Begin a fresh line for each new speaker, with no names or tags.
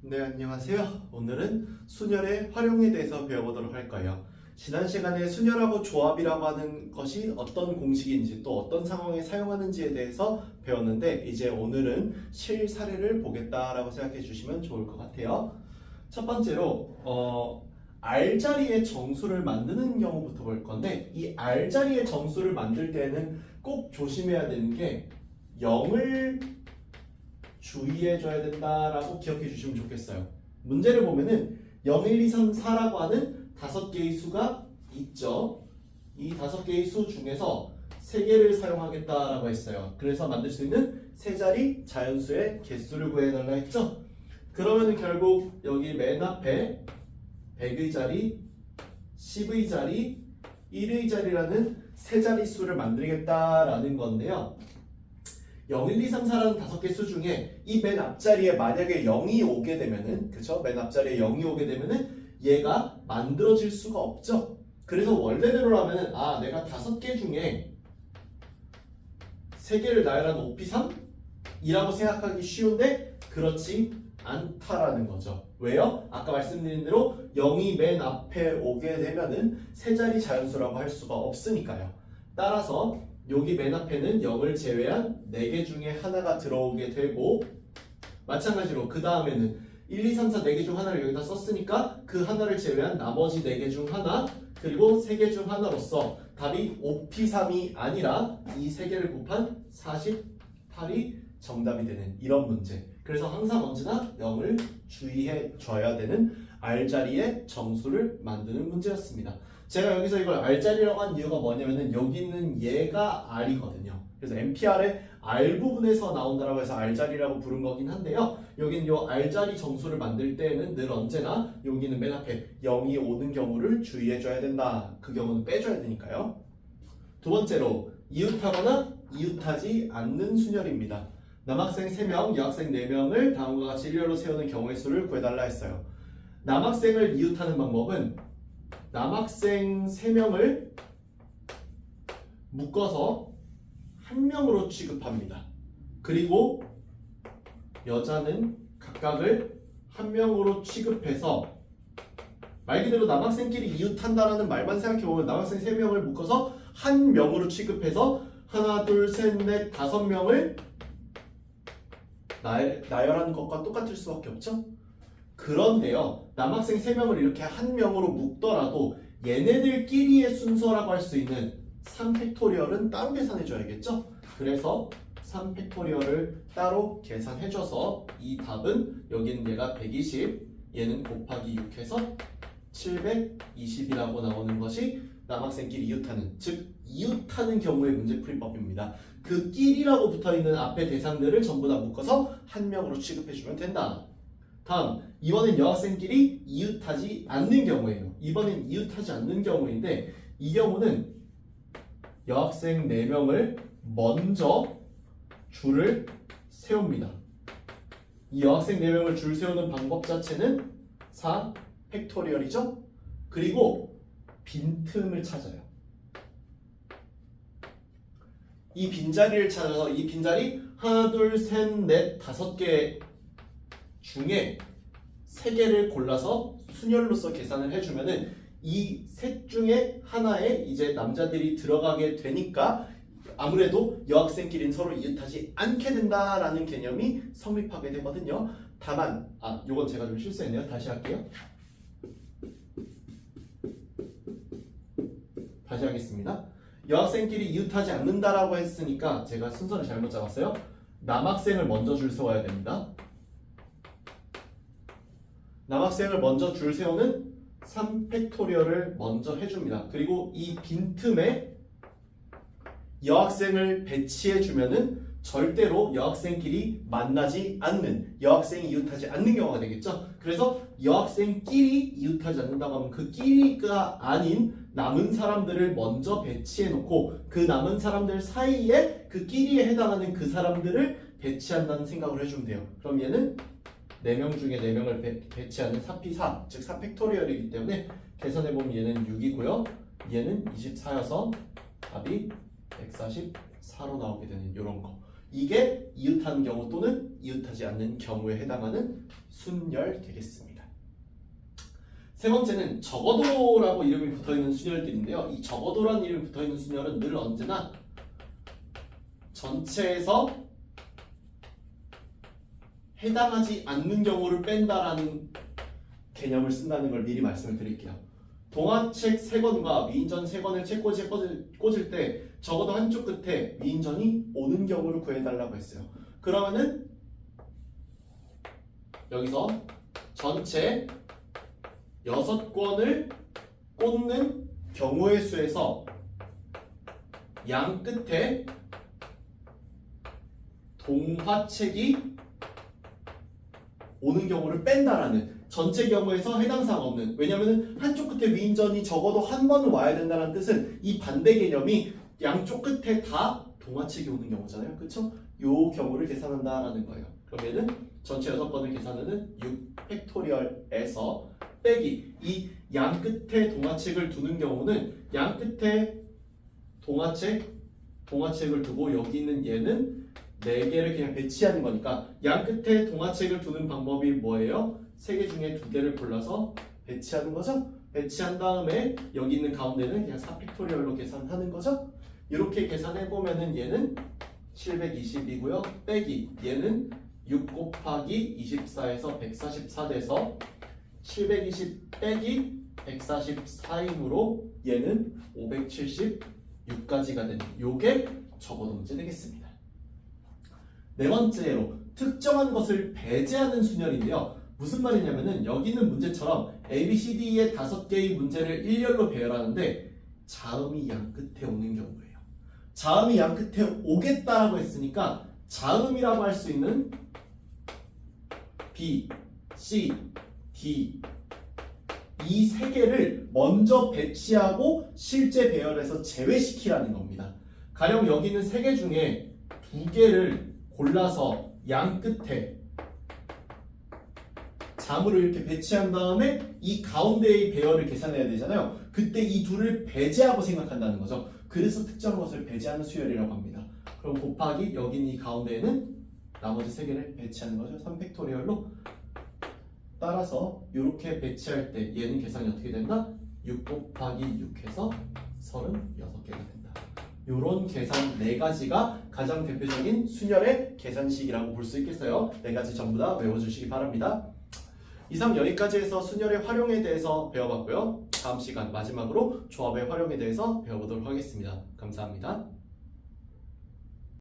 네, 안녕하세요. 오늘은 순열의 활용에 대해서 배워보도록 할 거예요. 지난 시간에 순열하고 조합이라고 하는 것이 어떤 공식인지 또 어떤 상황에 사용하는지에 대해서 배웠는데 이제 오늘은 실사례를 보겠다라고 생각해 주시면 좋을 것 같아요. 첫 번째로 R자리의 정수를 만드는 경우부터 볼 건데 이 R자리의 정수를 만들 때는 꼭 조심해야 되는 게 0을 주의해줘야 된다라고 기억해 주시면 좋겠어요. 문제를 보면은 0, 1, 2, 3, 4라고 하는 5개의 수가 있죠. 이 5개의 수 중에서 3개를 사용하겠다라고 했어요. 그래서 만들 수 있는 세 자리 자연수의 개수를 구해달라 했죠. 그러면은 결국 여기 맨 앞에 100의 자리, 10의 자리, 1의 자리라는 세 자리 수를 만들겠다라는 건데요. 0, 1, 2, 3, 4라는 5개 수 중에 이 맨 앞자리에 만약에 0이 오게 되면은 그쵸? 맨 앞자리에 0이 오게 되면은 얘가 만들어질 수가 없죠. 그래서 원래대로라면은 내가 5개 중에 3개를 나열한 OP3 이라고 생각하기 쉬운데 그렇지 않다라는 거죠. 왜요? 아까 말씀드린 대로 0이 맨 앞에 오게 되면은 세 자리 자연수라고 할 수가 없으니까요. 따라서 여기 맨 앞에는 0을 제외한 4개 중에 하나가 들어오게 되고 마찬가지로 그 다음에는 1, 2, 3, 4 4개 중 하나를 여기다 썼으니까 그 하나를 제외한 나머지 4개 중 하나 그리고 3개 중 하나로서 답이 5P3이 아니라 이 3개를 곱한 48이 정답이 되는 이런 문제. 그래서 항상 언제나 0을 주의해 줘야 되는 R자리의 정수를 만드는 문제였습니다. 제가 여기서 이걸 R자리라고 한 이유가 뭐냐면은 여기 있는 얘가 R이거든요. 그래서 NPR의 R 부분에서 나온다라고 해서 R자리라고 부른 거긴 한데요. 여기는 요 R자리 정수를 만들 때에는 늘 언제나 여기는 맨 앞에 0이 오는 경우를 주의해줘야 된다. 그 경우는 빼줘야 되니까요. 두 번째로 이웃하거나 이웃하지 않는 순열입니다. 남학생 3명, 여학생 4명을 다음과 같이 일렬로 세우는 경우의 수를 구해달라 했어요. 남학생을 이웃하는 방법은 남학생 3명을 묶어서 한 명으로 취급합니다. 그리고 여자는 각각을 한 명으로 취급해서 말 그대로 남학생끼리 이웃한다라는 말만 생각해보면 남학생 3명을 묶어서 한 명으로 취급해서 하나, 둘, 셋, 넷, 5명을 나열하는 것과 똑같을 수밖에 없죠? 그런데요, 남학생 3명을 이렇게 한 명으로 묶더라도 얘네들끼리의 순서라고 할 수 있는 3팩토리얼은 따로 계산해줘야겠죠? 그래서 3팩토리얼을 따로 계산해줘서 이 답은 여기는 얘가 120, 얘는 곱하기 6 해서 720이라고 나오는 것이 남학생끼리 이웃하는, 즉 이웃하는 경우의 문제풀이법입니다. 그 끼리라고 붙어있는 앞에 대상들을 전부 다 묶어서 한 명으로 취급해주면 된다. 다음, 이번엔 여학생끼리 이웃하지 않는 경우예요. 이번엔 이웃하지 않는 경우인데 이 경우는 여학생 4명을 먼저 줄을 세웁니다. 이 여학생 4명을 줄 세우는 방법 자체는 4팩토리얼이죠. 그리고 빈틈을 찾아요. 이 빈자리를 찾아서 이 빈자리 하나, 둘, 셋, 넷, 5개 중에 3개를 골라서 순열로서 계산을 해주면은 이 셋 중에 하나에 이제 남자들이 들어가게 되니까 아무래도 여학생끼리는 서로 이웃하지 않게 된다라는 개념이 성립하게 되거든요. 다만 요건 제가 좀 실수했네요. 다시 할게요. 다시 하겠습니다. 여학생끼리 이웃하지 않는다라고 했으니까 제가 순서를 잘못 잡았어요. 남학생을 먼저 줄 세워야 됩니다. 남학생을 먼저 줄 세우는 3팩토리얼을 먼저 해줍니다. 그리고 이 빈틈에 여학생을 배치해주면은 절대로 여학생끼리 만나지 않는, 여학생이 이웃하지 않는 경우가 되겠죠. 그래서 여학생끼리 이웃하지 않는다고 하면 그 끼리가 아닌 남은 사람들을 먼저 배치해놓고 그 남은 사람들 사이에 그 끼리에 해당하는 그 사람들을 배치한다는 생각을 해주면 돼요. 그럼 얘는 4명 중에 4명을 배치하는 4P4, 즉 4팩토리얼이기 때문에 계산해보면 얘는 6이고요. 얘는 24여서 답이 144로 나오게 되는 이런 거. 이게 이웃하는 경우 또는 이웃하지 않는 경우에 해당하는 순열 되겠습니다. 세 번째는 적어도라고 이름이 붙어있는 순열들인데요. 이 적어도라는 이름이 붙어있는 순열은 늘 언제나 전체에서 해당하지 않는 경우를 뺀다라는 개념을 쓴다는 걸 미리 말씀을 드릴게요. 동화책 3권과 위인전 3권을 책꽂이에 꽂을 때 적어도 한쪽 끝에 위인전이 오는 경우를 구해달라고 했어요. 그러면은 여기서 전체 6권을 꽂는 경우의 수에서 양 끝에 동화책이 오는 경우를 뺀다라는 전체 경우에서 해당 사항 없는, 왜냐하면 한쪽 끝에 위인전이 적어도 한 번은 와야 된다는 뜻은 이 반대 개념이 양쪽 끝에 다 동화책이 오는 경우잖아요. 그쵸? 요 경우를 계산한다라는 거예요. 그럼 얘는 전체 6번을 계산하는 6팩토리얼에서 빼기 이 양 끝에 동화책을 두는 경우는 양 끝에 동화책을 두고 여기 있는 얘는 4개를 그냥 배치하는 거니까 양 끝에 동화책을 두는 방법이 뭐예요? 3개 중에 2개를 골라서 배치하는 거죠? 배치한 다음에 여기 있는 가운데는 그냥 4팩토리얼로 계산하는 거죠? 이렇게 계산해보면은 얘는 720이고요. 빼기 얘는 6 곱하기 24에서 144 돼서 720 빼기 144이므로 얘는 576까지가 되는 요게 적어도 문제 되겠습니다. 네 번째로 특정한 것을 배제하는 순열인데요. 무슨 말이냐면은 여기 있는 문제처럼 A, B, C, D의 5개의 문제를 일렬로 배열하는데 자음이 양 끝에 오는 경우예요. 자음이 양 끝에 오겠다라고 했으니까 자음이라고 할 수 있는 B, C, D 이 3개를 먼저 배치하고 실제 배열해서 제외시키라는 겁니다. 가령 여기 있는 3개 중에 2개를 골라서 양 끝에 자음으로 이렇게 배치한 다음에 이 가운데의 배열을 계산해야 되잖아요. 그때 이 둘을 배제하고 생각한다는 거죠. 그래서 특정한 것을 배제하는 수열이라고 합니다. 그럼 곱하기 여기 있는 이 가운데에는 나머지 3개를 배치하는 거죠. 3팩토리얼로 따라서 이렇게 배치할 때 얘는 계산이 어떻게 된다? 6 곱하기 6 해서 36개가 된다. 이런 계산 4가지가 가장 대표적인 순열의 계산식이라고 볼 수 있겠어요. 4가지 전부 다 외워주시기 바랍니다. 이상 여기까지 해서 순열의 활용에 대해서 배워봤고요. 다음 시간 마지막으로 조합의 활용에 대해서 배워보도록 하겠습니다. 감사합니다.